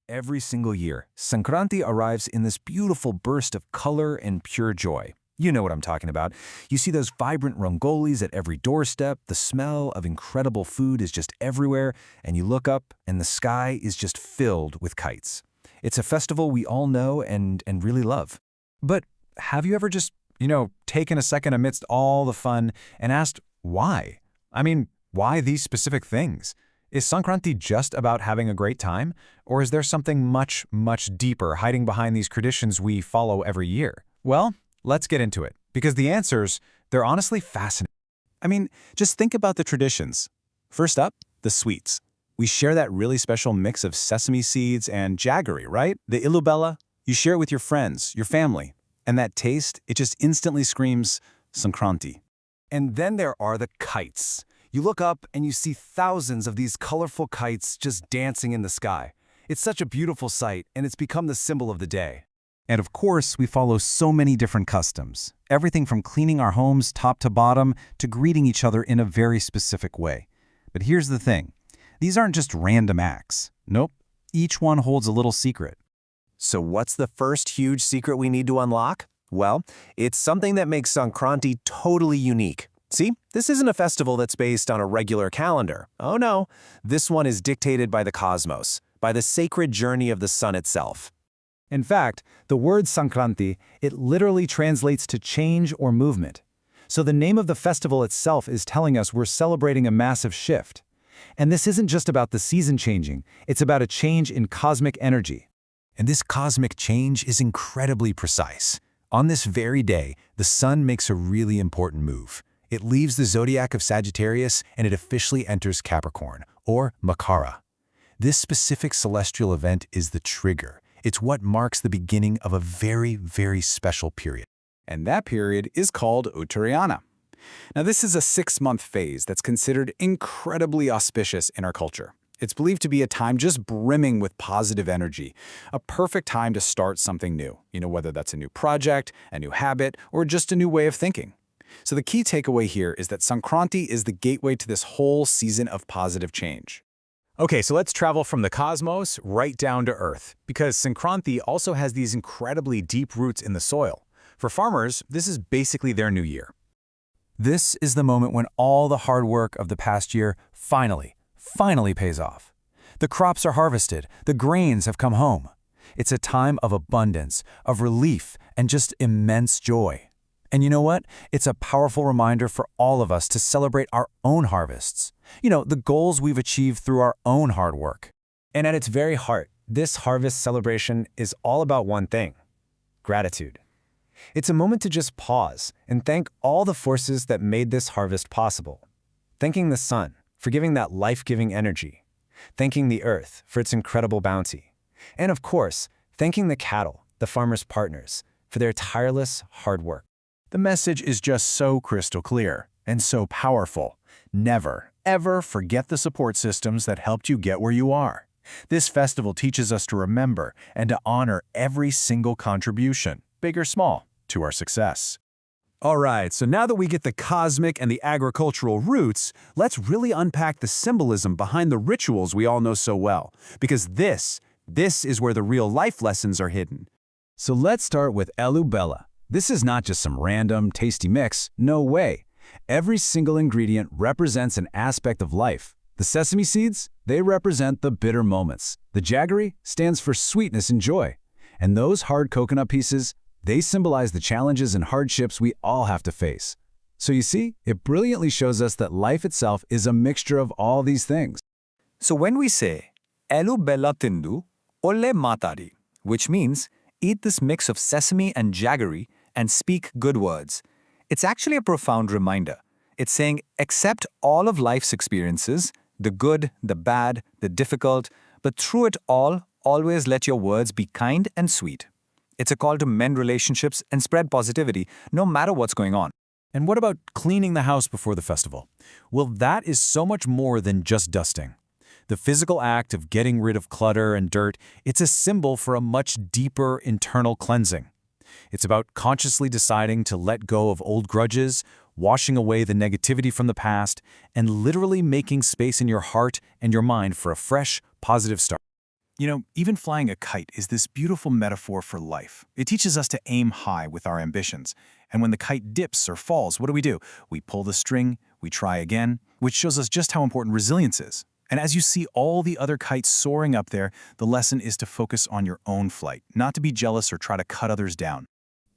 Every single year, Sankranti arrives in this beautiful burst of color and pure joy. You know what I'm talking about. You see those vibrant rangolis at every doorstep, the smell of incredible food is just everywhere, and you look up and the sky is just filled with kites. It's a festival we all know and really love. But have you ever just, taken a second amidst all the fun and asked why? I mean, why these specific things? Is Sankranti just about having a great time? Or is there something much, much deeper hiding behind these traditions we follow every year? Well, let's get into it, because the answers, they're honestly fascinating. I mean, just think about the traditions. First up, the sweets. We share that really special mix of sesame seeds and jaggery, right? The Ellu Bella. You share it with your friends, your family. And that taste, it just instantly screams Sankranti. And then there are the kites. You look up and you see thousands of these colorful kites just dancing in the sky. It's such a beautiful sight, and it's become the symbol of the day. And of course, we follow so many different customs. Everything from cleaning our homes top to bottom to greeting each other in a very specific way. But here's the thing. These aren't just random acts. Nope. Each one holds a little secret. So what's the first huge secret we need to unlock? Well, it's something that makes Sankranti totally unique. See, this isn't a festival that's based on a regular calendar. Oh no, this one is dictated by the cosmos, by the sacred journey of the sun itself. In fact, the word Sankranti, it literally translates to change or movement. So the name of the festival itself is telling us we're celebrating a massive shift. And this isn't just about the season changing, it's about a change in cosmic energy. And this cosmic change is incredibly precise. On this very day, the sun makes a really important move. It leaves the zodiac of Sagittarius and it officially enters Capricorn, or Makara. This specific celestial event is the trigger. It's what marks the beginning of a very, very special period. And that period is called Uttarayana. Now, this is a 6-month phase that's considered incredibly auspicious in our culture. It's believed to be a time just brimming with positive energy, a perfect time to start something new, whether that's a new project, a new habit, or just a new way of thinking. So the key takeaway here is that Sankranti is the gateway to this whole season of positive change. Okay, so let's travel from the cosmos right down to Earth, because Sankranti also has these incredibly deep roots in the soil. For farmers, this is basically their new year. This is the moment when all the hard work of the past year finally pays off. The crops are harvested, the grains have come home. It's a time of abundance, of relief, and just immense joy. And you know what? It's a powerful reminder for all of us to celebrate our own harvests. The goals we've achieved through our own hard work. And at its very heart, this harvest celebration is all about one thing: gratitude. It's a moment to just pause and thank all the forces that made this harvest possible. Thanking the sun for giving that life-giving energy. Thanking the earth for its incredible bounty. And of course, thanking the cattle, the farmers' partners, for their tireless hard work. The message is just so crystal clear and so powerful. Never, ever forget the support systems that helped you get where you are. This festival teaches us to remember and to honor every single contribution, big or small, to our success. All right, so now that we get the cosmic and the agricultural roots, let's really unpack the symbolism behind the rituals we all know so well. Because this is where the real life lessons are hidden. So let's start with Ellu Bella. This is not just some random, tasty mix. No way. Every single ingredient represents an aspect of life. The sesame seeds, they represent the bitter moments. The jaggery stands for sweetness and joy. And those hard coconut pieces, they symbolize the challenges and hardships we all have to face. So you see, it brilliantly shows us that life itself is a mixture of all these things. So when we say, Ellu Bella tindu, olle matari, which means, eat this mix of sesame and jaggery and speak good words, it's actually a profound reminder. It's saying, accept all of life's experiences, the good, the bad, the difficult, but through it all, always let your words be kind and sweet. It's a call to mend relationships and spread positivity, no matter what's going on. And what about cleaning the house before the festival? Well, that is so much more than just dusting. The physical act of getting rid of clutter and dirt, it's a symbol for a much deeper internal cleansing. It's about consciously deciding to let go of old grudges, washing away the negativity from the past, and literally making space in your heart and your mind for a fresh, positive start. You know, even flying a kite is this beautiful metaphor for life. It teaches us to aim high with our ambitions. And when the kite dips or falls, what do? We pull the string, we try again, which shows us just how important resilience is. And as you see all the other kites soaring up there, the lesson is to focus on your own flight, not to be jealous or try to cut others down.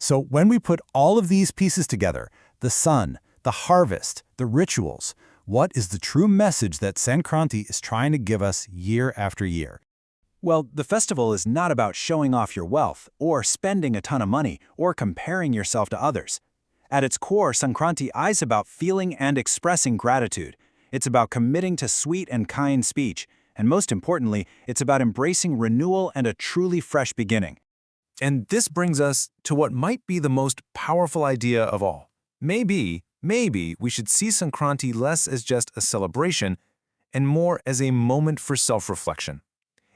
So when we put all of these pieces together, the sun, the harvest, the rituals, what is the true message that Sankranti is trying to give us year after year? Well, the festival is not about showing off your wealth, or spending a ton of money, or comparing yourself to others. At its core, Sankranti is about feeling and expressing gratitude. It's about committing to sweet and kind speech. And most importantly, it's about embracing renewal and a truly fresh beginning. And this brings us to what might be the most powerful idea of all. Maybe we should see Sankranti less as just a celebration and more as a moment for self-reflection.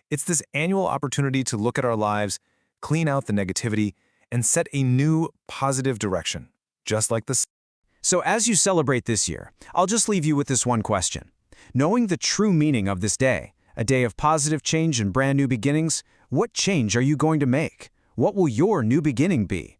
It's this annual opportunity to look at our lives, clean out the negativity, and set a new, positive direction, just like the. So as you celebrate this year, I'll just leave you with this one question. Knowing the true meaning of this day, a day of positive change and brand new beginnings, what change are you going to make? What will your new beginning be?